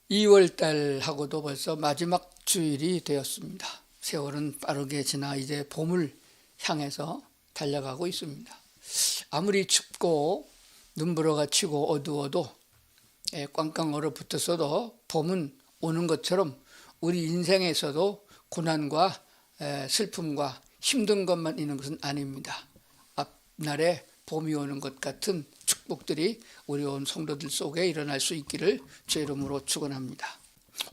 2월달하고도 벌써 마지막 주일이 되었습니다. 세월은 빠르게 지나 이제 봄을 향해서 달려가고 있습니다. 아무리 춥고 눈보라가 치고 어두워도 꽝꽝 얼어붙었어도 봄은 오는 것처럼 우리 인생에서도 고난과 슬픔과 힘든 것만 있는 것은 아닙니다. 앞날에 봄이 오는 것 같은 축복들이 우리 온 성도들 속에 일어날 수 있기를 주의 이름으로 축원합니다.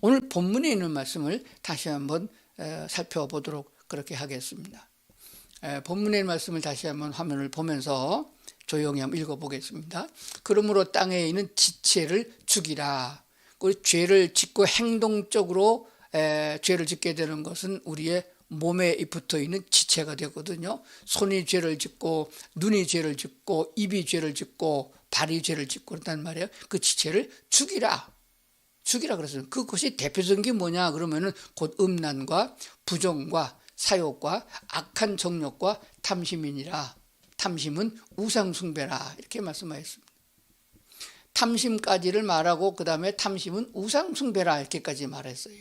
오늘 본문에 있는 말씀을 다시 한번 살펴보도록 그렇게 하겠습니다. 본문의 말씀을 다시 한번 화면을 보면서 조용히 한번 읽어보겠습니다. 그러므로 땅에 있는 지체를 죽이라. 우리 죄를 짓고 행동적으로 죄를 짓게 되는 것은 우리의 몸에 붙어있는 지체가 되거든요. 손이 죄를 짓고 눈이 죄를 짓고 입이 죄를 짓고 발이 죄를 짓고 그런단 말이에요. 그 지체를 죽이라. 죽이라 그랬어요. 그것이 대표적인 게 뭐냐 그러면은 곧 음란과 부정과 사욕과 악한 정욕과 탐심이니라. 탐심은 우상숭배라 이렇게 말씀하셨습니다. 탐심까지를 말하고 그 다음에 탐심은 우상숭배라 이렇게까지 말했어요.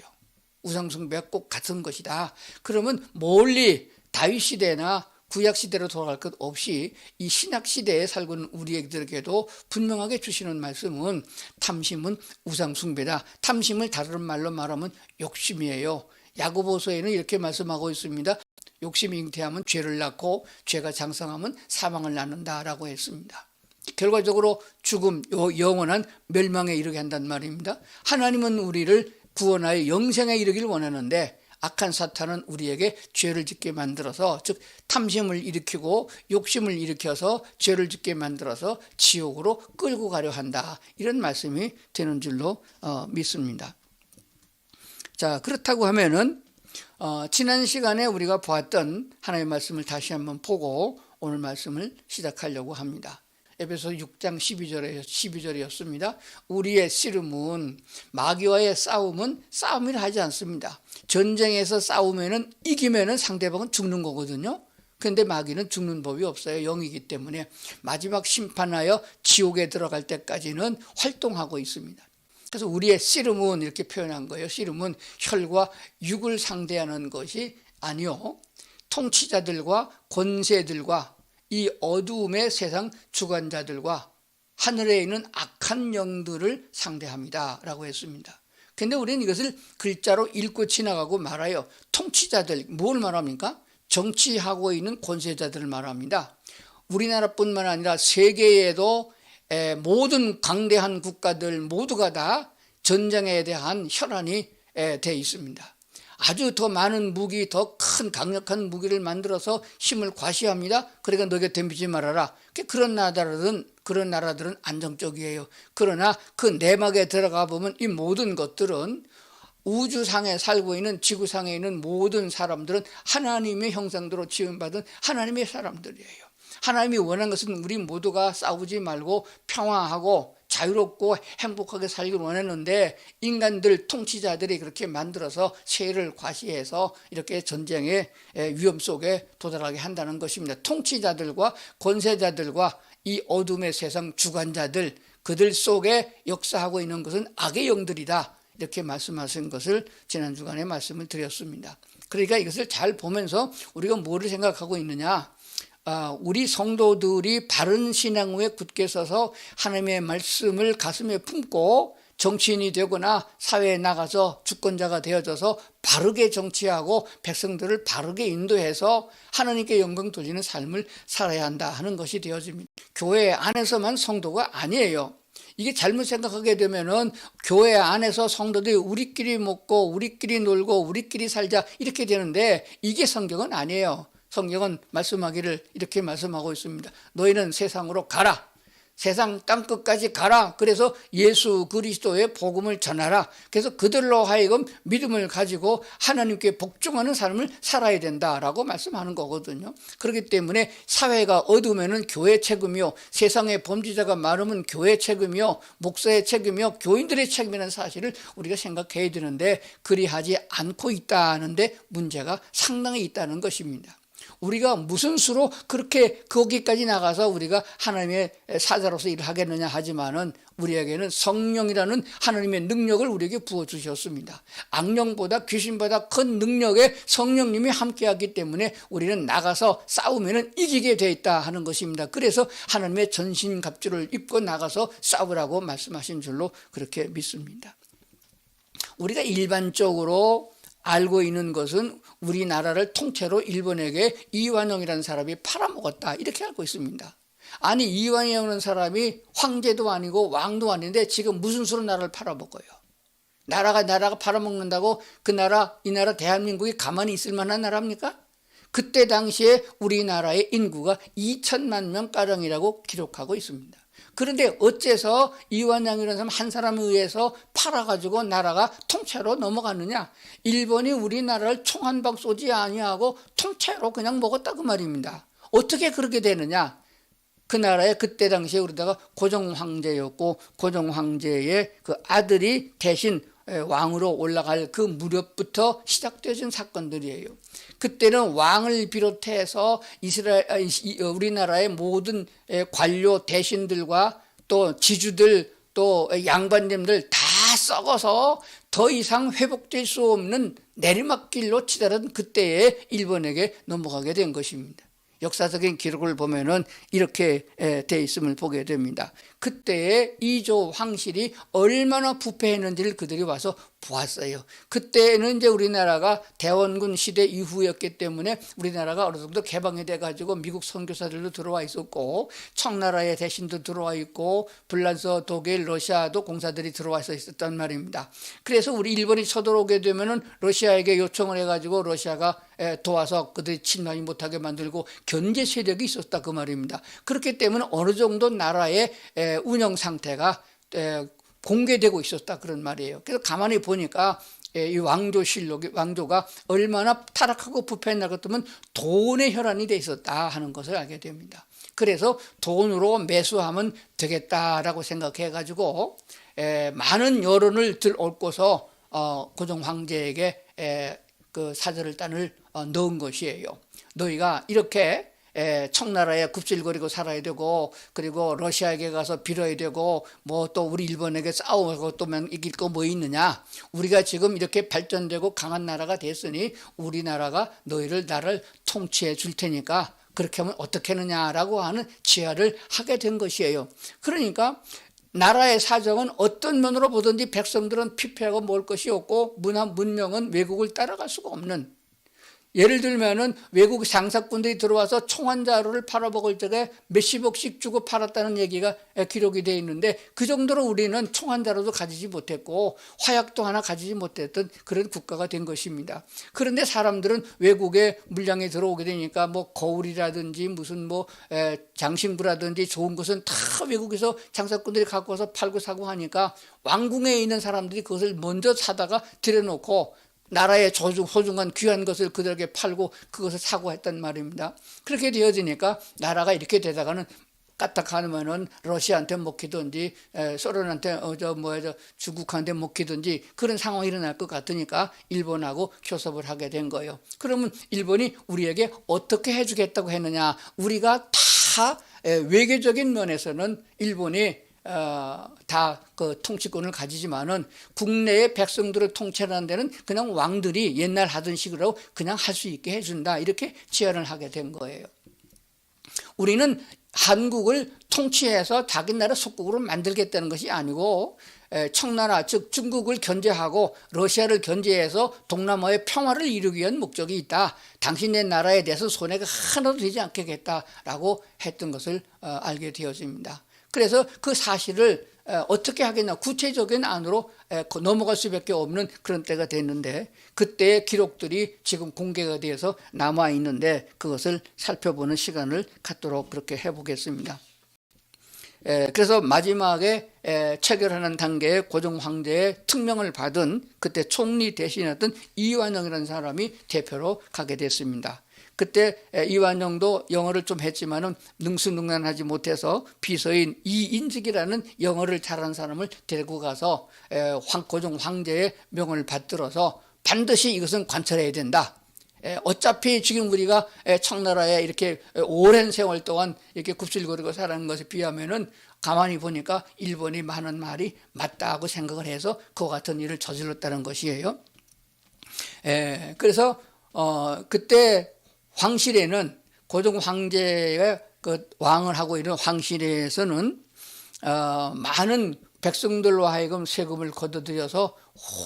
우상숭배가 꼭 같은 것이다. 그러면 멀리 다윗시대나 구약시대로 돌아갈 것 없이 이 신약시대에 살고 있는 우리에게도 분명하게 주시는 말씀은 탐심은 우상숭배다. 탐심을 다른 말로 말하면 욕심이에요. 야고보서에는 이렇게 말씀하고 있습니다. 욕심이 잉태하면 죄를 낳고 죄가 장성하면 사망을 낳는다라고 했습니다. 결과적으로 죽음, 영원한 멸망에 이르게 한단 말입니다. 하나님은 우리를 구원하여 영생에 이르기를 원하는데 악한 사탄은 우리에게 죄를 짓게 만들어서 즉 탐심을 일으키고 욕심을 일으켜서 죄를 짓게 만들어서 지옥으로 끌고 가려 한다. 이런 말씀이 되는 줄로 믿습니다. 자, 그렇다고 하면은 지난 시간에 우리가 보았던 하나님의 말씀을 다시 한번 보고 오늘 말씀을 시작하려고 합니다. 에베소 6장 12절이었습니다. 우리의 씨름은 마귀와의 싸움은 싸움이라 하지 않습니다. 전쟁에서 싸우면은 이기면은 상대방은 죽는 거거든요. 그런데 마귀는 죽는 법이 없어요. 영이기 때문에 마지막 심판하여 지옥에 들어갈 때까지는 활동하고 있습니다. 그래서 우리의 씨름은 이렇게 표현한 거예요. 씨름은 혈과 육을 상대하는 것이 아니요 통치자들과 권세들과 이 어두움의 세상 주관자들과 하늘에 있는 악한 영들을 상대합니다 라고 했습니다. 그런데 우리는 이것을 글자로 읽고 지나가고 말아요. 통치자들, 뭘 말합니까? 정치하고 있는 권세자들을 말합니다. 우리나라뿐만 아니라 세계에도 모든 강대한 국가들 모두가 다 전쟁에 대한 혈안이 돼 있습니다. 아주 더 많은 무기, 더 큰 강력한 무기를 만들어서 힘을 과시합니다. 그러니까 너에게 덤비지 말아라. 그런 나라들은 안정적이에요. 그러나 그 내막에 들어가 보면 이 모든 것들은 우주상에 살고 있는 지구상에 있는 모든 사람들은 하나님의 형상대로 지음받은 하나님의 사람들이에요. 하나님이 원하는 것은 우리 모두가 싸우지 말고 평화하고 자유롭고 행복하게 살기를 원했는데 인간들 통치자들이 그렇게 만들어서 세를 과시해서 이렇게 전쟁의 위험 속에 도달하게 한다는 것입니다. 통치자들과 권세자들과 이 어둠의 세상 주관자들 그들 속에 역사하고 있는 것은 악의 영들이다. 이렇게 말씀하신 것을 지난 주간에 말씀을 드렸습니다. 그러니까 이것을 잘 보면서 우리가 뭐를 생각하고 있느냐. 우리 성도들이 바른 신앙 위에 굳게 서서 하나님의 말씀을 가슴에 품고 정치인이 되거나 사회에 나가서 주권자가 되어져서 바르게 정치하고 백성들을 바르게 인도해서 하나님께 영광 돌리는 삶을 살아야 한다 하는 것이 되어집니다. 교회 안에서만 성도가 아니에요. 이게 잘못 생각하게 되면은 교회 안에서 성도들이 우리끼리 먹고 우리끼리 놀고 우리끼리 살자 이렇게 되는데 이게 성경은 아니에요. 성경은 말씀하기를 이렇게 말씀하고 있습니다. 너희는 세상으로 가라. 세상 땅끝까지 가라. 그래서 예수 그리스도의 복음을 전하라. 그래서 그들로 하여금 믿음을 가지고 하나님께 복종하는 삶을 살아야 된다라고 말씀하는 거거든요. 그렇기 때문에 사회가 어두우면은 교회 책임이요, 세상의 범죄자가 많으면 교회 책임이요, 목사의 책임이요, 교인들의 책임이라는 사실을 우리가 생각해야 되는데 그리하지 않고 있다는데 문제가 상당히 있다는 것입니다. 우리가 무슨 수로 그렇게 거기까지 나가서 우리가 하나님의 사자로서 일을 하겠느냐 하지만은 우리에게는 성령이라는 하나님의 능력을 우리에게 부어주셨습니다. 악령보다 귀신보다 큰 능력에 성령님이 함께하기 때문에 우리는 나가서 싸우면 이기게 돼 있다 하는 것입니다. 그래서 하나님의 전신갑주를 입고 나가서 싸우라고 말씀하신 줄로 그렇게 믿습니다. 우리가 일반적으로 알고 있는 것은 우리나라를 통째로 일본에게 이완용이라는 사람이 팔아먹었다 이렇게 알고 있습니다. 아니, 이완용이라는 사람이 황제도 아니고 왕도 아닌데 지금 무슨 수로 나라를 팔아먹어요? 나라가 팔아먹는다고 이 나라 대한민국이 가만히 있을 만한 나라입니까? 그때 당시에 우리나라의 인구가 2천만 명가량이라고 기록하고 있습니다. 그런데 어째서 이완용이라는 사람 한 사람에 의해서 팔아가지고 나라가 통째로 넘어갔느냐? 일본이 우리나라를 총 한 방 쏘지 아니하고 통째로 그냥 먹었다 그 말입니다. 어떻게 그렇게 되느냐? 그 나라에 그때 당시에 우리다가 고종 황제였고 고종 황제의 그 아들이 대신 왕으로 올라갈 그 무렵부터 시작되어진 사건들이에요. 그때는 왕을 비롯해서 우리나라의 모든 관료 대신들과 또 지주들 또 양반님들 다 썩어서 더 이상 회복될 수 없는 내리막길로 치달은 그때에 일본에게 넘어가게 된 것입니다. 역사적인 기록을 보면은 이렇게 돼 있음을 보게 됩니다. 그때의 이조 황실이 얼마나 부패했는지를 그들이 와서 보았어요. 그때는 이제 우리나라가 대원군 시대 이후였기 때문에 우리나라가 어느 정도 개방이 돼가지고 미국 선교사들도 들어와 있었고 청나라의 대신도 들어와 있고 불란서, 독일, 러시아도 공사들이 들어와서 있었단 말입니다. 그래서 우리 일본이 쳐들어오게 되면은 러시아에게 요청을 해가지고 러시아가 도와서 그들이 침략이 못하게 만들고 견제 세력이 있었다 그 말입니다. 그렇기 때문에 어느 정도 나라의 운영 상태가 공개되고 있었다 그런 말이에요. 그래서 가만히 보니까 이 왕조가 얼마나 타락하고 부패했나 같으면 돈의 혈안이 돼 있었다 하는 것을 알게 됩니다. 그래서 돈으로 매수하면 되겠다라고 생각해가지고 많은 여론을 얻고서 고종 황제에게 그 사절단을 넣은 것이에요. 너희가 이렇게 청나라에 굽실거리고 살아야 되고 그리고 러시아에게 가서 빌어야 되고 뭐 또 우리 일본에게 싸우고 또 이길 거 뭐 있느냐? 우리가 지금 이렇게 발전되고 강한 나라가 됐으니 우리나라가 나를 통치해 줄 테니까 그렇게 하면 어떻게 하느냐라고 하는 제안을 하게 된 것이에요. 그러니까 나라의 사정은 어떤 면으로 보든지 백성들은 피폐하고 먹을 것이 없고 문명은 외국을 따라갈 수가 없는, 예를 들면은 외국 장사꾼들이 들어와서 총한 자루를 팔아먹을 적에 몇십억씩 주고 팔았다는 얘기가 기록이 되어 있는데 그 정도로 우리는 총한 자루도 가지지 못했고 화약도 하나 가지지 못했던 그런 국가가 된 것입니다. 그런데 사람들은 외국에 물량이 들어오게 되니까 뭐 거울이라든지 무슨 뭐 장신구라든지 좋은 것은 다 외국에서 장사꾼들이 갖고 와서 팔고 사고 하니까 왕궁에 있는 사람들이 그것을 먼저 사다가 들여놓고 나라의 소중한 귀한 것을 그들에게 팔고 그것을 사고 했단 말입니다. 그렇게 되어지니까 나라가 이렇게 되다가는 까딱하면은 러시아한테 먹히든지 소련한테 중국한테 먹히든지 그런 상황이 일어날 것 같으니까 일본하고 교섭을 하게 된 거예요. 그러면 일본이 우리에게 어떻게 해주겠다고 했느냐? 우리가 다 외교적인 면에서는 일본이 다 그 통치권을 가지지만은 국내의 백성들을 통치하는 데는 그냥 왕들이 옛날 하던 식으로 그냥 할 수 있게 해준다 이렇게 제안을 하게 된 거예요. 우리는 한국을 통치해서 자기 나라 속국으로 만들겠다는 것이 아니고 청나라 즉 중국을 견제하고 러시아를 견제해서 동남아의 평화를 이루기 위한 목적이 있다. 당신의 나라에 대해서 손해가 하나도 되지 않겠다라고 했던 것을 알게 되어집니다. 그래서 그 사실을 어떻게 하겠냐 구체적인 안으로 넘어갈 수밖에 없는 그런 때가 됐는데 그때의 기록들이 지금 공개가 되어서 남아 있는데 그것을 살펴보는 시간을 갖도록 그렇게 해보겠습니다. 그래서 마지막에 체결하는 단계에 고종 황제의 특명을 받은 그때 총리 대신했던 이완용이라는 사람이 대표로 가게 됐습니다. 그때 이완용도 영어를 좀 했지만은 능수능란하지 못해서 비서인 이인직이라는 영어를 잘하는 사람을 데리고 가서 고종 황제의 명을 받들어서 반드시 이것은 관철해야 된다. 어차피 지금 우리가 청나라에 이렇게 오랜 세월 동안 이렇게 굽실거리고 살아가는 것에 비하면은 가만히 보니까 일본이 많은 말이 맞다고 생각을 해서 그와 같은 일을 저질렀다는 것이에요. 그래서 그때 황실에는 고종 황제가 그 왕을 하고 있는 황실에서는 많은 백성들로 하여금 세금을 걷어들여서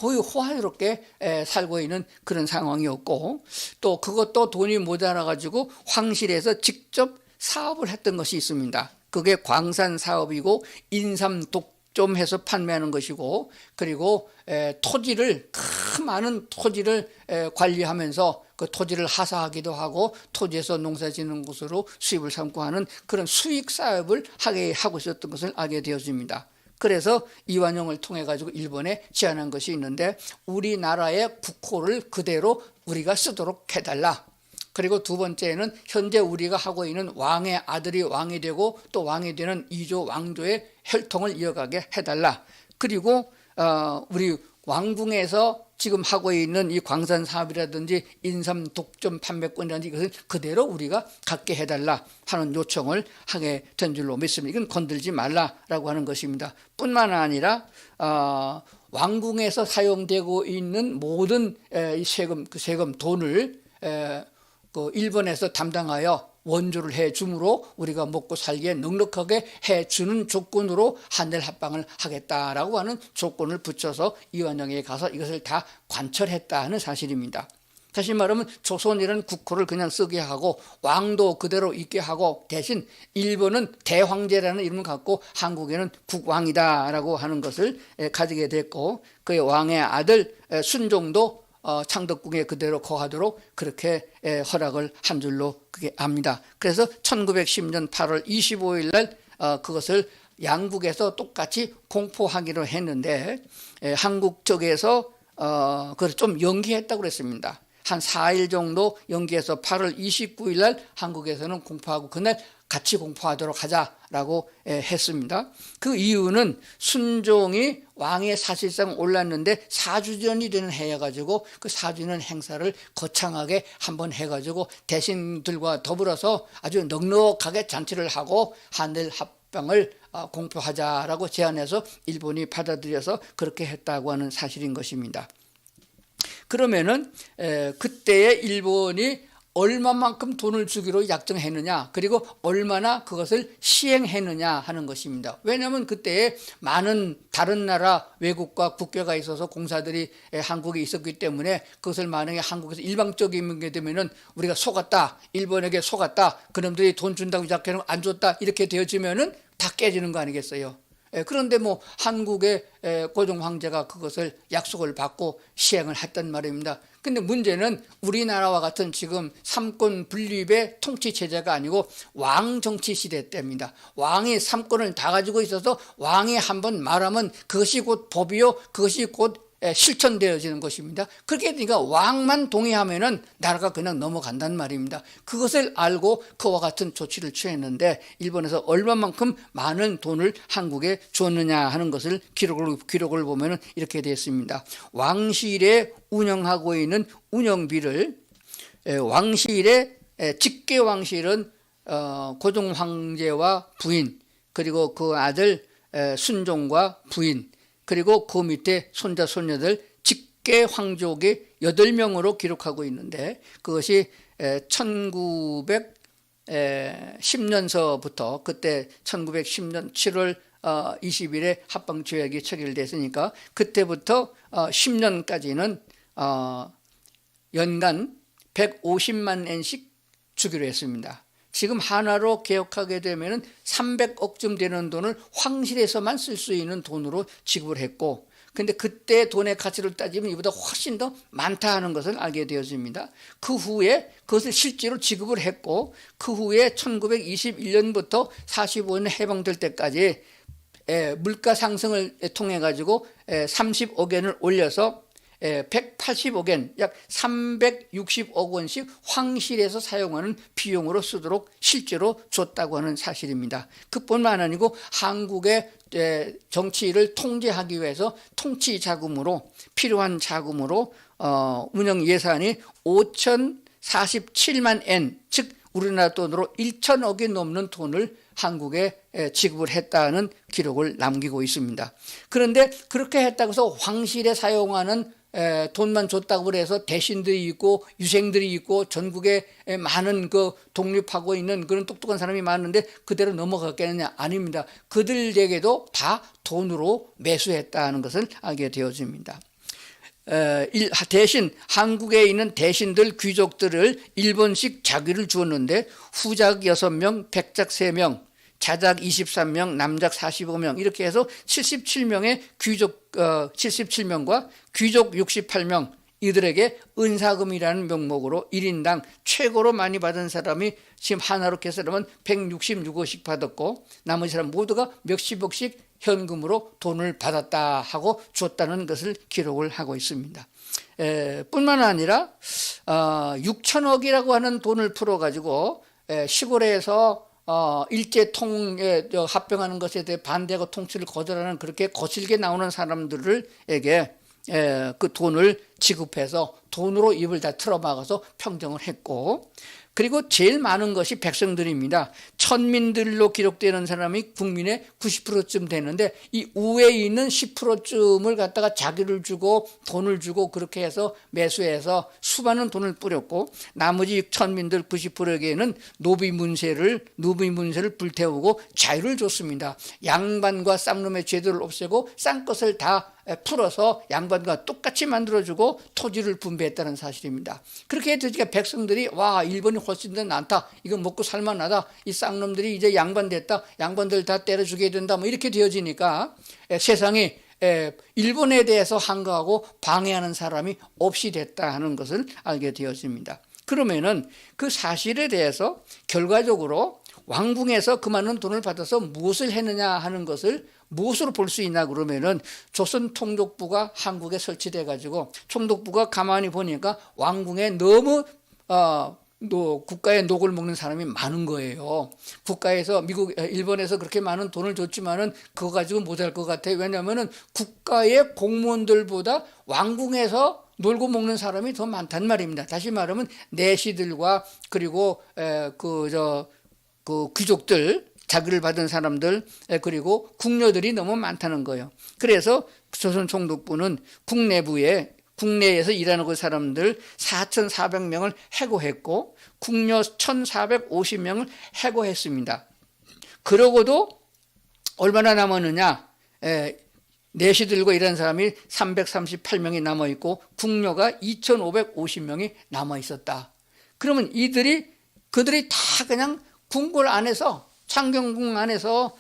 호화롭게 살고 있는 그런 상황이었고, 또 그것도 돈이 모자라 가지고 황실에서 직접 사업을 했던 것이 있습니다. 그게 광산 사업이고 인삼 독점해서 판매하는 것이고, 그리고 토지를 많은 토지를 관리하면서 그 토지를 하사하기도 하고 토지에서 농사짓는 곳으로 수입을 삼고 하는 그런 수익 사업을 하고 있었던 것을 알게 되었습니다. 그래서 이완용을 통해 가지고 일본에 제안한 것이 있는데, 우리나라의 국호를 그대로 우리가 쓰도록 해달라. 그리고 두 번째는 현재 우리가 하고 있는 왕의 아들이 왕이 되고 또 왕이 되는 이조 왕조의 혈통을 이어가게 해달라. 그리고 우리 왕궁에서 지금 하고 있는 이 광산 사업이라든지 인삼 독점 판매권이라든지 이것을 그대로 우리가 갖게 해달라 하는 요청을 하게 된 줄로 믿습니다. 이건 건들지 말라라고 하는 것입니다. 뿐만 아니라 왕궁에서 사용되고 있는 모든 이 세금 돈을 그 일본에서 담당하여 원조를 해주므로 우리가 먹고 살기에 넉넉하게 해주는 조건으로 한일 합방을 하겠다라고 하는 조건을 붙여서 이완용에 가서 이것을 다 관철했다는 사실입니다. 다시 말하면 조선이라는 국호를 그냥 쓰게 하고 왕도 그대로 있게 하고, 대신 일본은 대황제라는 이름을 갖고 한국에는 국왕이다라고 하는 것을 가지게 됐고, 그의 왕의 아들 순종도 창덕궁에 그대로 거하도록 그렇게 허락을 한 줄로 그게 압니다. 그래서 1910년 8월 25일 날 그것을 양국에서 똑같이 공포하기로 했는데, 한국 쪽에서 그걸 좀 연기했다고 그랬습니다. 한 4일 정도 연기해서 8월 29일 날 한국에서는 공포하고 그날 같이 공포하도록 하자라고 했습니다. 그 이유는 순종이 왕에 사실상 올랐는데 4주년이 되는 해여가지고 그 4주년 행사를 거창하게 한번 해가지고 대신들과 더불어서 아주 넉넉하게 잔치를 하고 한일 합방을 공포하자라고 제안해서 일본이 받아들여서 그렇게 했다고 하는 사실인 것입니다. 그러면은 그때의 일본이 얼마만큼 돈을 주기로 약정했느냐, 그리고 얼마나 그것을 시행했느냐 하는 것입니다. 왜냐하면 그때에 많은 다른 나라 외국과 국교가 있어서 공사들이 한국에 있었기 때문에 그것을 만약에 한국에서 일방적인 게 되면은 우리가 속았다, 일본에게 속았다, 그놈들이 돈 준다고 약속해놓고 안 줬다 이렇게 되어지면은 다 깨지는 거 아니겠어요? 그런데 뭐 한국의 고종 황제가 그것을 약속을 받고 시행을 했단 말입니다. 근데 문제는 우리나라와 같은 지금 삼권 분립의 통치 체제가 아니고 왕 정치 시대 때입니다. 왕이 삼권을 다 가지고 있어서 왕이 한번 말하면 그것이 곧 법이요, 그것이 곧 실천되어지는 것입니다. 그렇게 되니까 왕만 동의하면은 나라가 그냥 넘어간단 말입니다. 그것을 알고 그와 같은 조치를 취했는데 일본에서 얼마만큼 많은 돈을 한국에 줬느냐 하는 것을 기록을 보면은 이렇게 되어 있습니다. 왕실에 운영하고 있는 운영비를 왕실의 직계 왕실은 고종 황제와 부인, 그리고 그 아들 순종과 부인, 그리고 그 밑에 손자 손녀들 직계 황족이 8명으로 기록하고 있는데, 그것이 1910년서부터 그때 1910년 7월 20일에 합방조약이 체결됐으니까 그때부터 10년까지는 연간 150만 엔씩 주기로 했습니다. 지금 하나로 개혁하게 되면 300억쯤 되는 돈을 황실에서만 쓸 수 있는 돈으로 지급을 했고, 근데 그때 돈의 가치를 따지면 이보다 훨씬 더 많다 하는 것을 알게 되었습니다. 그 후에 그것을 실제로 지급을 했고, 그 후에 1921년부터 45년 해방될 때까지 물가 상승을 통해 가지고 30억엔을 올려서 180억엔, 약 360억 원씩 황실에서 사용하는 비용으로 쓰도록 실제로 줬다고 하는 사실입니다. 그뿐만 아니고 한국의 정치를 통제하기 위해서 통치 자금으로, 필요한 자금으로 운영 예산이 47만 엔, 즉 우리나라 돈으로 1천억이 넘는 돈을 한국에 지급을 했다는 기록을 남기고 있습니다. 그런데 그렇게 했다고 해서 황실에 사용하는 돈만 줬다고 해서 대신들이 있고 유생들이 있고 전국에 많은 그 독립하고 있는 그런 똑똑한 사람이 많은데 그대로 넘어갔겠느냐? 아닙니다. 그들에게도 다 돈으로 매수했다는 것을 알게 되어집니다. 대신 한국에 있는 대신들 귀족들을 일본식 자귀를 주었는데 후작 6명, 백작 3명, 자작 23명, 남작 45명 이렇게 해서 77명의 귀족 77명과 귀족 68명 이들에게 은사금이라는 명목으로 1인당 최고로 많이 받은 사람이 지금 하나로 계산하면 166억씩 받았고 나머지 사람 모두가 몇십억씩 현금으로 돈을 받았다 하고 줬다는 것을 기록을 하고 있습니다. 뿐만 아니라 6천억이라고 하는 돈을 풀어가지고 시골에서 일제통에 합병하는 것에 대해 반대하고 통치를 거절하는 그렇게 거칠게 나오는 사람들에게 그 돈을 지급해서 돈으로 입을 다 틀어막아서 평정을 했고, 그리고 제일 많은 것이 백성들입니다. 천민들로 기록되는 사람이 국민의 90%쯤 되는데 이 우에 있는 10%쯤을 갖다가 자기를 주고 돈을 주고 그렇게 해서 매수해서 수많은 돈을 뿌렸고, 나머지 천민들 90%에게는 노비 문세를 불태우고 자유를 줬습니다. 양반과 쌍놈의 죄들을 없애고 싼 것을 다 풀어서 양반과 똑같이 만들어주고 토지를 분배했다는 사실입니다. 그렇게 해서 백성들이 와, 일본이 훨씬 더 낫다, 이거 먹고 살만하다, 이 쌍놈들이 이제 양반 됐다, 양반들 다 때려 죽여야 된다, 뭐 이렇게 되어지니까 세상이 일본에 대해서 항거하고 방해하는 사람이 없이 됐다 하는 것을 알게 되어집니다. 그러면은 그 사실에 대해서 결과적으로 왕궁에서 그 많은 돈을 받아서 무엇을 했느냐 하는 것을 무엇으로 볼 수 있나 그러면은 조선 총독부가 한국에 설치돼 가지고 총독부가 가만히 보니까 왕궁에 너무 국가의 녹을 먹는 사람이 많은 거예요. 국가에서 일본에서 그렇게 많은 돈을 줬지만은 그거 가지고 못할 것 같아요. 왜냐하면은 국가의 공무원들보다 왕궁에서 놀고 먹는 사람이 더 많단 말입니다. 다시 말하면 내시들과 그리고 그 귀족들, 자기를 받은 사람들, 그리고 궁녀들이 너무 많다는 거예요. 그래서 조선 총독부는 국내에서 일하는 그 사람들 4,400명을 해고했고 궁녀 1,450명을 해고했습니다. 그러고도 얼마나 남았느냐? 내시들과 일하는 사람이 338명이 남아있고 궁녀가 2,550명이 남아있었다. 그러면 그들이 다 그냥 궁궐 안에서, 창경궁 안에서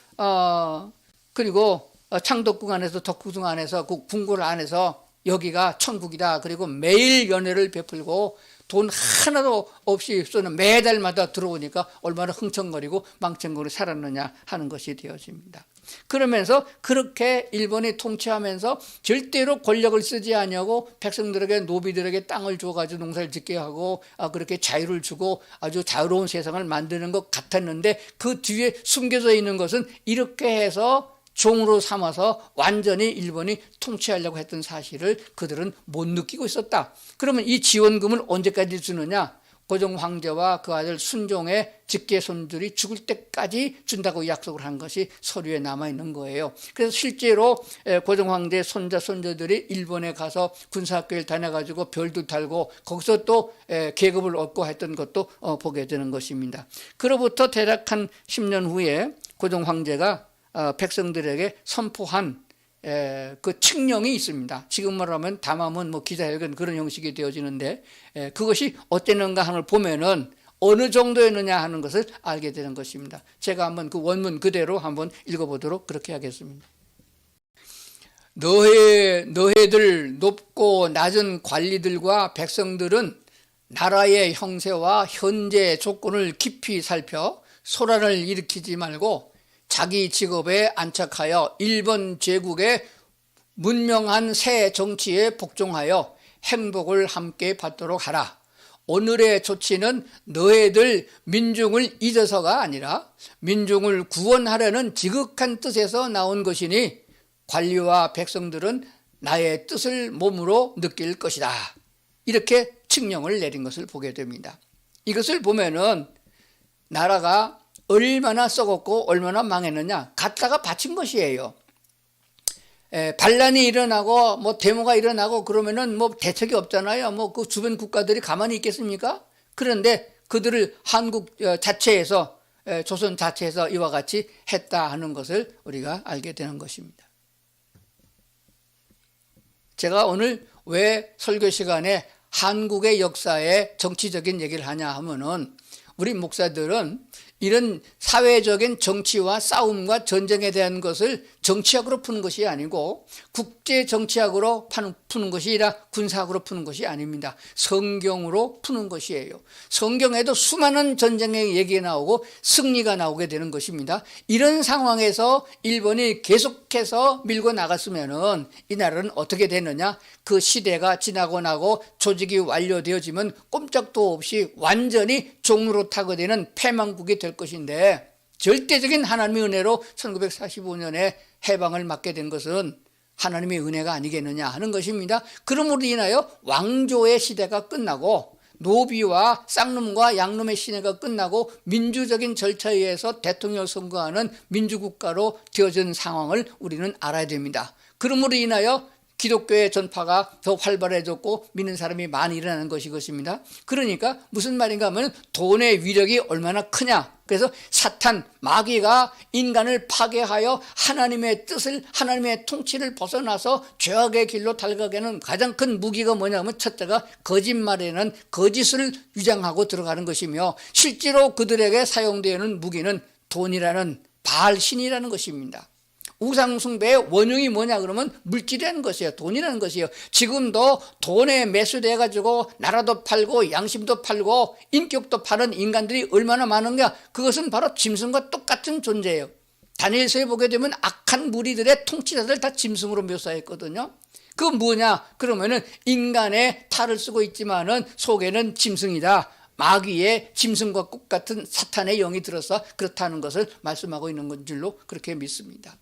그리고 창덕궁 안에서, 덕후궁 안에서, 그 궁궐 안에서 여기가 천국이다, 그리고 매일 연회를 베풀고 돈 하나도 없이 쏘는 매달마다 들어오니까 얼마나 흥청거리고 망청거리고 살았느냐 하는 것이 되어집니다. 그러면서 그렇게 일본이 통치하면서 절대로 권력을 쓰지 아니하고 백성들에게, 노비들에게 땅을 줘가지고 농사를 짓게 하고 그렇게 자유를 주고 아주 자유로운 세상을 만드는 것 같았는데 그 뒤에 숨겨져 있는 것은 이렇게 해서 종으로 삼아서 완전히 일본이 통치하려고 했던 사실을 그들은 못 느끼고 있었다. 그러면 이 지원금을 언제까지 주느냐? 고종 황제와 그 아들 순종의 직계손들이 죽을 때까지 준다고 약속을 한 것이 서류에 남아있는 거예요. 그래서 실제로 고종 황제의 손자, 손녀들이 일본에 가서 군사학교를 다녀가지고 별도 달고 거기서 또 계급을 얻고 했던 것도 보게 되는 것입니다. 그로부터 대략 한 10년 후에 고종 황제가 백성들에게 선포한 그 칙령이 있습니다. 지금 말하면 담화문, 기자회견 그런 형식이 되어지는데 그것이 어땠는가 하는 걸 보면은 어느 정도였느냐 하는 것을 알게 되는 것입니다. 제가 한번 그 원문 그대로 한번 읽어보도록 그렇게 하겠습니다. 너희들 높고 낮은 관리들과 백성들은 나라의 형세와 현재 조건을 깊이 살펴 소란을 일으키지 말고 자기 직업에 안착하여 일본 제국의 문명한 새 정치에 복종하여 행복을 함께 받도록 하라. 오늘의 조치는 너희들 민중을 잊어서가 아니라 민중을 구원하려는 지극한 뜻에서 나온 것이니 관리와 백성들은 나의 뜻을 몸으로 느낄 것이다. 이렇게 칙령을 내린 것을 보게 됩니다. 이것을 보면은 나라가 얼마나 썩었고 얼마나 망했느냐 갖다가 바친 것이에요. 반란이 일어나고 뭐 데모가 일어나고 그러면은 뭐 대책이 없잖아요. 뭐 그 주변 국가들이 가만히 있겠습니까? 그런데 그들을 한국 자체에서 조선 자체에서 이와 같이 했다 하는 것을 우리가 알게 되는 것입니다. 제가 오늘 왜 설교 시간에 한국의 역사에 정치적인 얘기를 하냐 하면은 우리 목사들은 이런 사회적인 정치와 싸움과 전쟁에 대한 것을 정치학으로 푸는 것이 아니고 국제 정치학으로 푸는 것이 아니라 군사학으로 푸는 것이 아닙니다. 성경으로 푸는 것이에요. 성경에도 수많은 전쟁의 얘기가 나오고 승리가 나오게 되는 것입니다. 이런 상황에서 일본이 계속해서 밀고 나갔으면은 이 나라는 어떻게 되느냐? 그 시대가 지나고 나고 조직이 완료되어지면 꼼짝도 없이 완전히 종으로 타거되는 패망국이 될 것인데 절대적인 하나님의 은혜로 1945년에 해방을 맞게 된 것은 하나님의 은혜가 아니겠느냐 하는 것입니다. 그러므로 인하여 왕조의 시대가 끝나고 노비와 쌍놈과 양놈의 시대가 끝나고 민주적인 절차에 의해서 대통령을 선거하는 민주국가로 되어진 상황을 우리는 알아야 됩니다. 그러므로 인하여 기독교의 전파가 더 활발해졌고 믿는 사람이 많이 일어나는 것입니다. 그러니까 무슨 말인가 하면 돈의 위력이 얼마나 크냐. 그래서 사탄, 마귀가 인간을 파괴하여 하나님의 뜻을, 하나님의 통치를 벗어나서 죄악의 길로 달가게 하는 가장 큰 무기가 뭐냐면 첫째가 거짓말에는 거짓을 위장하고 들어가는 것이며 실제로 그들에게 사용되는 무기는 돈이라는 바알신이라는 것입니다. 우상숭배의 원흉이 뭐냐 그러면 물질이라는 것이에요. 돈이라는 것이에요. 지금도 돈에 매수돼 가지고 나라도 팔고 양심도 팔고 인격도 파는 인간들이 얼마나 많은가. 그것은 바로 짐승과 똑같은 존재예요. 다니엘서에 보게 되면 악한 무리들의 통치자들 다 짐승으로 묘사했거든요. 그건 뭐냐 그러면은 인간의 탈을 쓰고 있지만은 속에는 짐승이다. 마귀의 짐승과 똑같은 사탄의 영이 들어서 그렇다는 것을 말씀하고 있는 건 줄로 그렇게 믿습니다.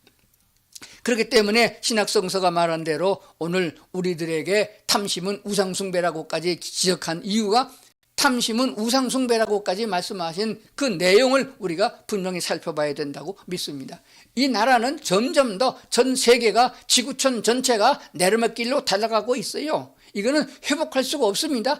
그렇기 때문에 신약성서가 말한 대로 오늘 우리들에게 탐심은 우상숭배라고까지 지적한 이유가 탐심은 우상숭배라고까지 말씀하신 그 내용을 우리가 분명히 살펴봐야 된다고 믿습니다. 이 나라는 점점 더 전 세계가 지구촌 전체가 내리막길로 달려가고 있어요. 이거는 회복할 수가 없습니다.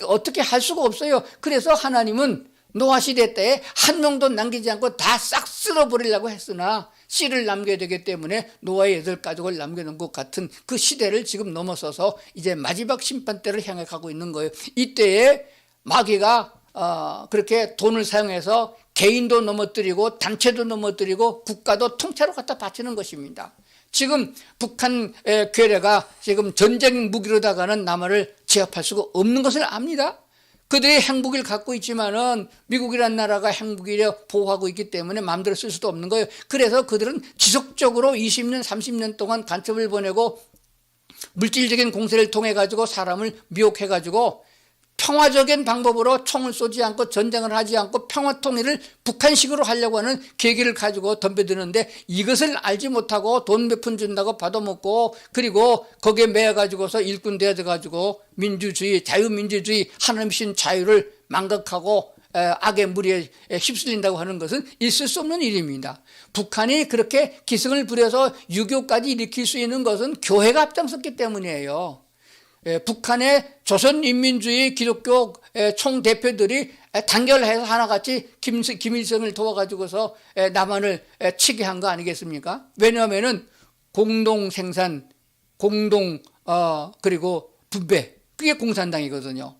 어떻게 할 수가 없어요. 그래서 하나님은 노아 시대 때에 한 명도 남기지 않고 다 싹 쓸어버리려고 했으나 씨를 남겨야 되기 때문에 노아의 8가족을 남겨놓은 것 같은 그 시대를 지금 넘어서서 이제 마지막 심판 때를 향해 가고 있는 거예요. 이때에 마귀가 그렇게 돈을 사용해서 개인도 넘어뜨리고 단체도 넘어뜨리고 국가도 통째로 갖다 바치는 것입니다. 지금 북한 괴뢰가 지금 전쟁 무기로다가는 남한을 제압할 수가 없는 것을 압니다. 그들이 핵무기를 갖고 있지만은 미국이라는 나라가 핵무기를 보호하고 있기 때문에 마음대로 쓸 수도 없는 거예요. 그래서 그들은 지속적으로 20년, 30년 동안 간첩을 보내고 물질적인 공세를 통해 가지고 사람을 미혹해 가지고 평화적인 방법으로 총을 쏘지 않고 전쟁을 하지 않고 평화 통일을 북한식으로 하려고 하는 계기를 가지고 덤벼드는데 이것을 알지 못하고 돈 몇 푼 준다고 받아먹고 그리고 거기에 매여가지고서 일꾼 되어가지고 민주주의, 자유민주주의, 하나님신 자유를 망각하고 악의 무리에 휩쓸린다고 하는 것은 있을 수 없는 일입니다. 북한이 그렇게 기승을 부려서 유교까지 일으킬 수 있는 것은 교회가 앞장섰기 때문이에요. 북한의 조선인민주의 기독교 총대표들이 단결해서 하나같이 김일성을 도와가지고서 남한을 치게 한 거 아니겠습니까? 왜냐하면은 공동생산, 그리고 분배, 그게 공산당이거든요.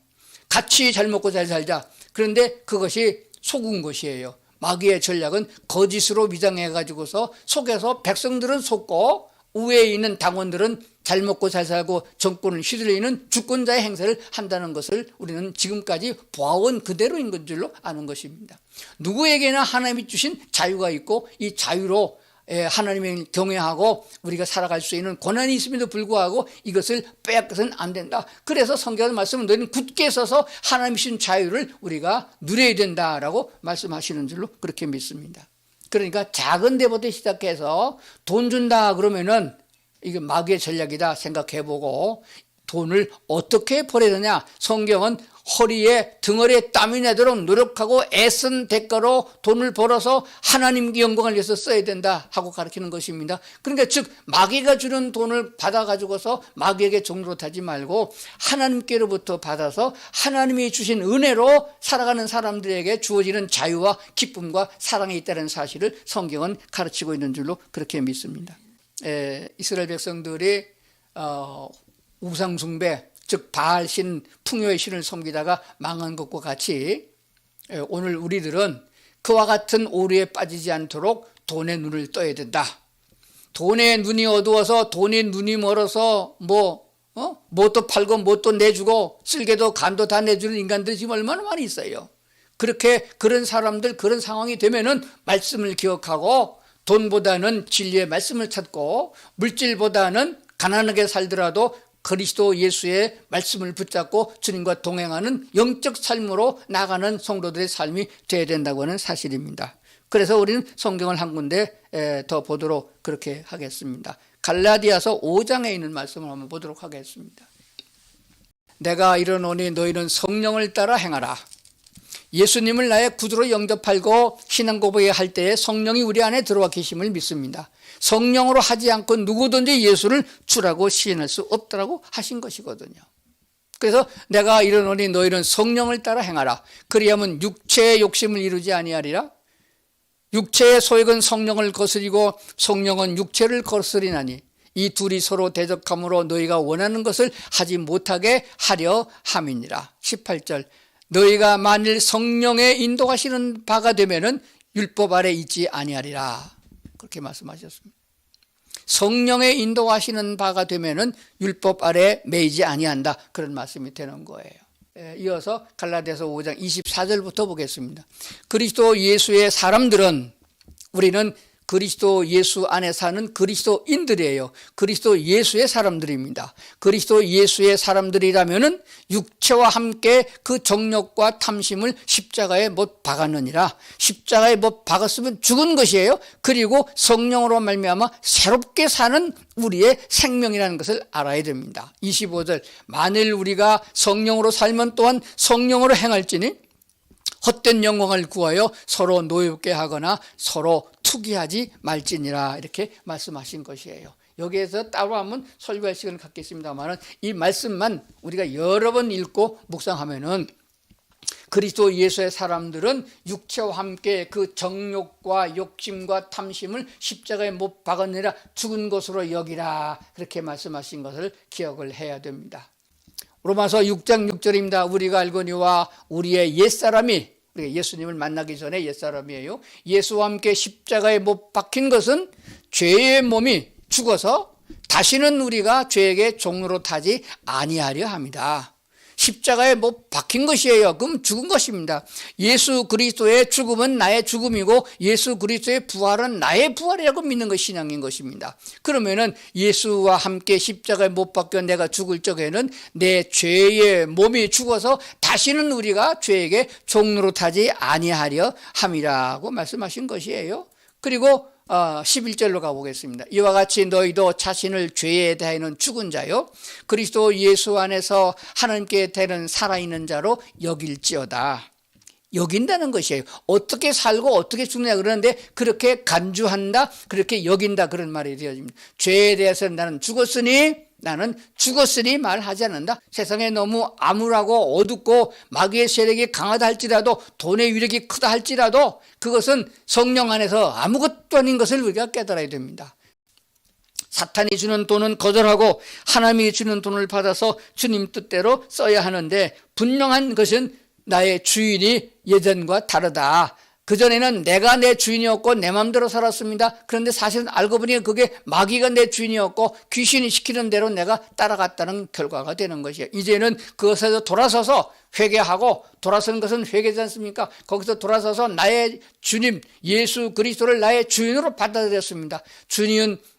같이 잘 먹고 잘 살자. 그런데 그것이 속은 것이에요. 마귀의 전략은 거짓으로 위장해가지고서 속에서 백성들은 속고 우회에 있는 당원들은 잘 먹고 잘 살고 정권을 휘둘리는 주권자의 행세를 한다는 것을 우리는 지금까지 보아온 그대로인 것 줄로 아는 것입니다. 누구에게나 하나님이 주신 자유가 있고 이 자유로 하나님을 경외하고 우리가 살아갈 수 있는 권한이 있음에도 불구하고 이것을 빼앗겨서는 안 된다. 그래서 성경의 말씀은 너희는 굳게 서서 하나님이 주신 자유를 우리가 누려야 된다라고 말씀하시는 줄로 그렇게 믿습니다. 그러니까 작은 데부터 시작해서 돈 준다 그러면은 이게 마귀의 전략이다 생각해보고 돈을 어떻게 벌어야 되냐? 성경은 허리에 등허리에 땀이 나도록 노력하고 애쓴 대가로 돈을 벌어서 하나님께 영광을 위해서 써야 된다 하고 가르치는 것입니다. 그러니까 즉 마귀가 주는 돈을 받아가지고서 마귀에게 종로로 타지 말고 하나님께로부터 받아서 하나님이 주신 은혜로 살아가는 사람들에게 주어지는 자유와 기쁨과 사랑이 있다는 사실을 성경은 가르치고 있는 줄로 그렇게 믿습니다. 이스라엘 백성들이 우상숭배, 즉 바알신, 풍요의 신을 섬기다가 망한 것과 같이 오늘 우리들은 그와 같은 오류에 빠지지 않도록 돈의 눈을 떠야 된다. 돈의 눈이 어두워서, 돈의 눈이 멀어서 뭣도 팔고 뭣도 내주고 쓸개도 간도 다 내주는 인간들이 지금 얼마나 많이 있어요. 그런 사람들, 그런 상황이 되면은 말씀을 기억하고 돈보다는 진리의 말씀을 찾고 물질보다는 가난하게 살더라도 그리스도 예수의 말씀을 붙잡고 주님과 동행하는 영적 삶으로 나가는 성도들의 삶이 되어야 된다고 하는 사실입니다. 그래서 우리는 성경을 한 군데 더 보도록 그렇게 하겠습니다. 갈라디아서 5장에 있는 말씀을 한번 보도록 하겠습니다. 내가 이르노니 너희는 성령을 따라 행하라. 예수님을 나의 구주로 영접하고 신앙 고백할 때에 성령이 우리 안에 들어와 계심을 믿습니다. 성령으로 하지 않고 누구든지 예수를 주라고 시인할 수 없다라고 하신 것이거든요. 그래서 내가 이르노니 너희는 성령을 따라 행하라. 그리하면 육체의 욕심을 이루지 아니하리라. 육체의 소욕은 성령을 거스리고 성령은 육체를 거스리나니 이 둘이 서로 대적함으로 너희가 원하는 것을 하지 못하게 하려 함이니라. 18절 너희가 만일 성령의 인도하시는 바가 되면은 율법 아래 있지 아니하리라. 그렇게 말씀하셨습니다. 성령의 인도하시는 바가 되면은 율법 아래 매이지 아니한다. 그런 말씀이 되는 거예요. 이어서 갈라디아서 5장 24절부터 보겠습니다. 그리스도 예수의 사람들은 우리는 그리스도 예수 안에 사는 그리스도인들이에요. 그리스도 예수의 사람들입니다. 그리스도 예수의 사람들이라면은 육체와 함께 그 정욕과 탐심을 십자가에 못 박았느니라. 십자가에 못 박았으면 죽은 것이에요. 그리고 성령으로 말미암아 새롭게 사는 우리의 생명이라는 것을 알아야 됩니다. 25절 만일 우리가 성령으로 살면 또한 성령으로 행할지니 헛된 영광을 구하여 서로 노엽게 하거나 서로 투기하지 말지니라. 이렇게 말씀하신 것이에요. 여기에서 따로 한번 설교할 시간을 갖겠습니다만 이 말씀만 우리가 여러 번 읽고 묵상하면은 그리스도 예수의 사람들은 육체와 함께 그 정욕과 욕심과 탐심을 십자가에 못 박았느라 죽은 것으로 여기라. 그렇게 말씀하신 것을 기억을 해야 됩니다. 로마서 6장 6절입니다. 우리가 알거니와 우리의 옛사람이, 우리가 예수님을 만나기 전에 옛사람이에요. 예수와 함께 십자가에 못 박힌 것은 죄의 몸이 죽어서 다시는 우리가 죄에게 종로로 타지 아니하려 합니다. 십자가에 못 박힌 것이에요. 그럼 죽은 것입니다. 예수 그리스도의 죽음은 나의 죽음이고 예수 그리스도의 부활은 나의 부활이라고 믿는 것이 신앙인 것입니다. 그러면은 예수와 함께 십자가에 못 박혀 내가 죽을 적에는 내 죄의 몸이 죽어서 다시는 우리가 죄에게 종로로 타지 아니하려 함이라고 말씀하신 것이에요. 그리고 11절로 가보겠습니다. 이와 같이 너희도 자신을 죄에 대하여는 죽은 자요 그리스도 예수 안에서 하나님께 대하여는 살아있는 자로 여길지어다. 여긴다는 것이에요. 어떻게 살고 어떻게 죽느냐 그러는데 그렇게 간주한다, 그렇게 여긴다 그런 말이 되어집니다. 죄에 대해서는 나는 죽었으니 말하지 않는다. 세상에 너무 암울하고 어둡고 마귀의 세력이 강하다 할지라도 돈의 위력이 크다 할지라도 그것은 성령 안에서 아무것도 아닌 것을 우리가 깨달아야 됩니다. 사탄이 주는 돈은 거절하고 하나님이 주는 돈을 받아서 주님 뜻대로 써야 하는데 분명한 것은 나의 주인이 예전과 다르다. 그전에는 내가 내 주인이었고 내 마음대로 살았습니다. 그런데 사실은 알고 보니 그게 마귀가 내 주인이었고 귀신이 시키는 대로 내가 따라갔다는 결과가 되는 것이에요. 이제는 그것에서 돌아서서 회개하고, 돌아서는 것은 회개지 않습니까? 거기서 돌아서서 나의 주님 예수 그리스도를 나의 주인으로 받아들였습니다.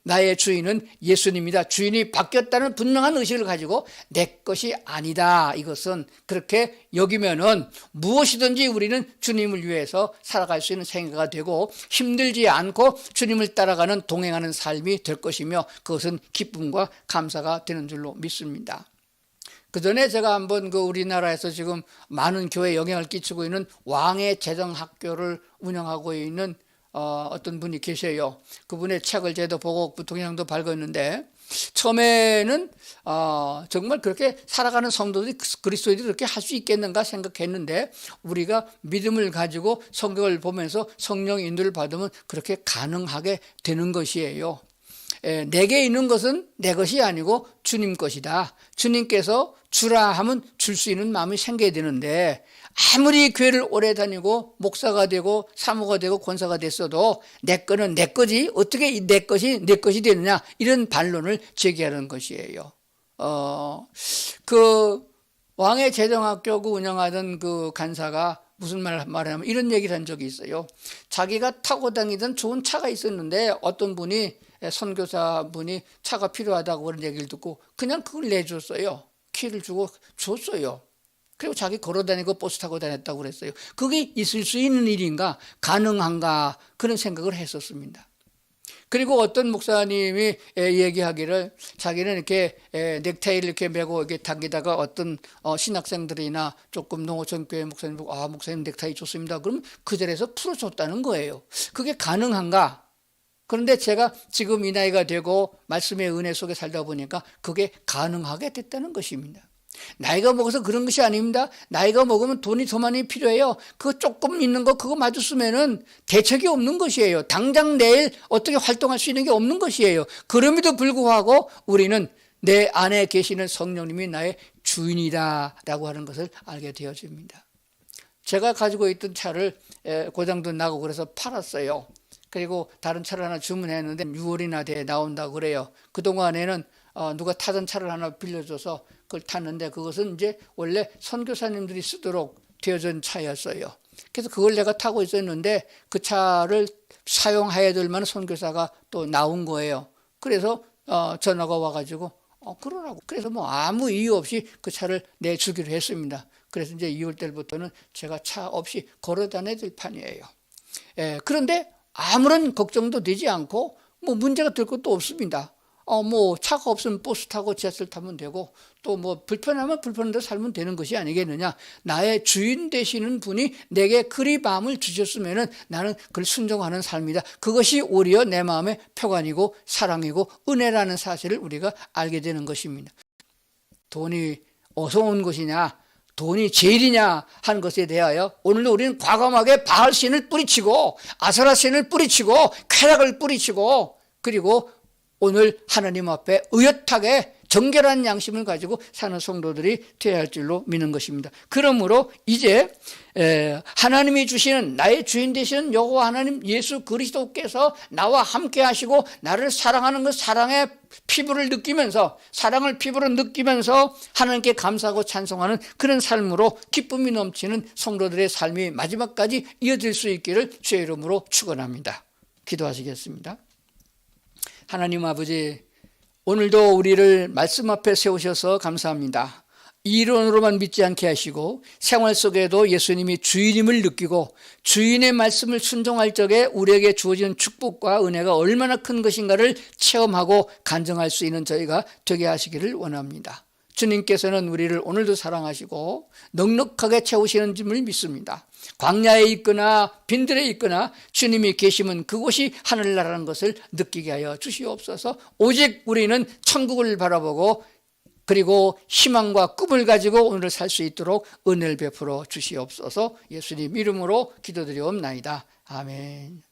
나의 주인은 예수님이다. 주인이 바뀌었다는 분명한 의식을 가지고 내 것이 아니다. 이것은 그렇게 여기면은 무엇이든지 우리는 주님을 위해서 살아갈 수 있는 생애가 되고 힘들지 않고 주님을 따라가는 동행하는 삶이 될 것이며 그것은 기쁨과 감사가 되는 줄로 믿습니다. 그전에 제가 한번 그 우리나라에서 지금 많은 교회에 영향을 끼치고 있는 왕의 재정학교를 운영하고 있는 어떤 분이 계세요. 그분의 책을 제도 보고 동영상도 발견했는데, 처음에는 정말 그렇게 살아가는 성도들이, 그리스도인들이 그렇게 할 수 있겠는가 생각했는데, 우리가 믿음을 가지고 성경을 보면서 성령 인도를 받으면 그렇게 가능하게 되는 것이에요. 내게 있는 것은 내 것이 아니고 주님 것이다. 주님께서 주라 하면 줄 수 있는 마음이 생겨야 되는데, 아무리 교회를 오래 다니고 목사가 되고 사모가 되고 권사가 됐어도 내 거는 내 거지, 어떻게 내 것이 내 것이 되느냐, 이런 반론을 제기하는 것이에요. 그 왕의 재정학교 운영하던 그 간사가 무슨 말을 하냐면 이런 얘기를 한 적이 있어요. 자기가 타고 다니던 좋은 차가 있었는데 어떤 분이, 선교사분이 차가 필요하다고 그런 얘기를 듣고 그냥 그걸 내줬어요. 키를 주고 줬어요. 그리고 자기 걸어다니고 버스 타고 다녔다고 그랬어요. 그게 있을 수 있는 일인가, 가능한가, 그런 생각을 했었습니다. 그리고 어떤 목사님이 얘기하기를, 자기는 이렇게 넥타이를 이렇게 메고 이렇게 당기다가 어떤 신학생들이나 조금 농어촌 교회 목사님 보고, 목사님 넥타이 좋습니다. 그러면 그 자리에서 풀어줬다는 거예요. 그게 가능한가? 그런데 제가 지금 이 나이가 되고 말씀의 은혜 속에 살다 보니까 그게 가능하게 됐다는 것입니다. 나이가 먹어서 그런 것이 아닙니다. 나이가 먹으면 돈이 더 많이 필요해요. 그거 조금 있는 거 그거 마주 쓰면은 대책이 없는 것이에요. 당장 내일 어떻게 활동할 수 있는 게 없는 것이에요. 그럼에도 불구하고 우리는 내 안에 계시는 성령님이 나의 주인이다라고 하는 것을 알게 되어집니다. 제가 가지고 있던 차를 고장도 나고 그래서 팔았어요. 그리고 다른 차를 하나 주문했는데 6월이나 돼 나온다고 그래요. 그동안에는 누가 타던 차를 하나 빌려줘서 그걸 탔는데, 그것은 이제 원래 선교사님들이 쓰도록 되어진 차였어요. 그래서 그걸 내가 타고 있었는데 그 차를 사용해야 될 만한 선교사가 또 나온 거예요. 그래서 전화가 와가지고 그러라고. 그래서 뭐 아무 이유 없이 그 차를 내주기로 했습니다. 그래서 이제 2월 달부터는 제가 차 없이 걸어 다닐 판이에요. 그런데 아무런 걱정도 되지 않고 뭐 문제가 될 것도 없습니다. 뭐 차가 없으면 버스 타고 지하철 타면 되고, 또 뭐 불편하면 불편한 대로 살면 되는 것이 아니겠느냐. 나의 주인 되시는 분이 내게 그리 마음을 주셨으면은 나는 그를 순종하는 삶이다. 그것이 오히려 내 마음의 평안이고 사랑이고 은혜라는 사실을 우리가 알게 되는 것입니다. 돈이 어디서 온 것이냐, 돈이 제일이냐 하는 것에 대하여 오늘도 우리는 과감하게 바알신을 뿌리치고 아세라신을 뿌리치고 쾌락을 뿌리치고, 그리고 오늘 하나님 앞에 의젓하게 정결한 양심을 가지고 사는 성도들이 되어야 할 줄로 믿는 것입니다. 그러므로 이제 하나님이 주시는 나의 주인 되시는 여호와 하나님 예수 그리스도께서 나와 함께 하시고 나를 사랑하는 그 사랑의 피부를 느끼면서, 사랑을 피부로 느끼면서 하나님께 감사하고 찬송하는 그런 삶으로 기쁨이 넘치는 성도들의 삶이 마지막까지 이어질 수 있기를 주의 이름으로 축원합니다. 기도하시겠습니다. 하나님 아버지, 오늘도 우리를 말씀 앞에 세우셔서 감사합니다. 이론으로만 믿지 않게 하시고 생활 속에도 예수님이 주인임을 느끼고 주인의 말씀을 순종할 적에 우리에게 주어지는 축복과 은혜가 얼마나 큰 것인가를 체험하고 간증할 수 있는 저희가 되게 하시기를 원합니다. 주님께서는 우리를 오늘도 사랑하시고 넉넉하게 채우시는 줄을 믿습니다. 광야에 있거나 빈들에 있거나 주님이 계시면 그곳이 하늘나라라는 것을 느끼게 하여 주시옵소서. 오직 우리는 천국을 바라보고 그리고 희망과 꿈을 가지고 오늘을 살 수 있도록 은혜를 베풀어 주시옵소서. 예수님 이름으로 기도드리옵나이다. 아멘.